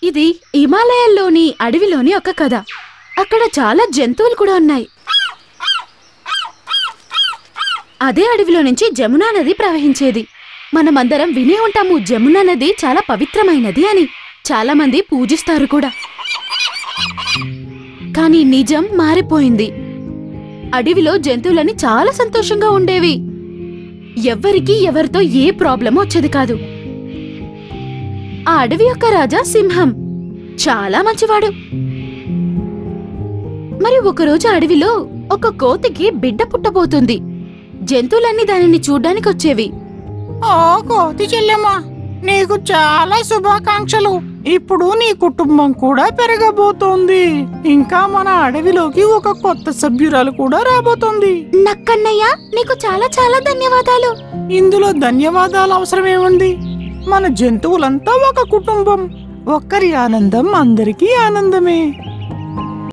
ఇది హిమాలయాల్లోని అడవిలోని ఒక కథ. అక్కడ చాలా జంతువులు కూడా ఉన్నాయి. అదే అడవిలో నుంచి జమునా నది ప్రవహించేది. మనమందరం వినే ఉంటాము జమునా నది చాలా పవిత్రమైనది అని. చాలా మంది పూజిస్తారు కూడా. కానీ నిజం మారిపోయింది. అడవిలో జంతువులని చాలా సంతోషంగా ఉండేవి. ఎవ్వరికీ ఎవరితో ఏ ప్రాబ్లం వచ్చేది కాదు. ఆ అడవి యొక్క రాజా సింహం చాలా మంచివాడు. మరి ఒకరోజు అడవిలో ఒక కోతికి బిడ్డ పుట్టబోతుంది. జంతువులన్నీ దానిని చూడ్డానికి వచ్చేవి. ఓ కోతి చెల్లెమ్మ, నీకు చాలా శుభాకాంక్షలు. ఇప్పుడు నీ కుటుంబం కూడా పెరగబోతోంది. ఇంకా మన అడవిలోకి ఒక కొత్త సభ్యురాలు కూడా రాబోతోంది. నక్కన్నయ్య, నీకు చాలా చాలా ధన్యవాదాలు. ఇందులో ధన్యవాదాలు అవసరమేముంది? మన జంతువులంతా ఒక కుటుంబం. ఒక్కరి ఆనందం అందరికీ ఆనందమే.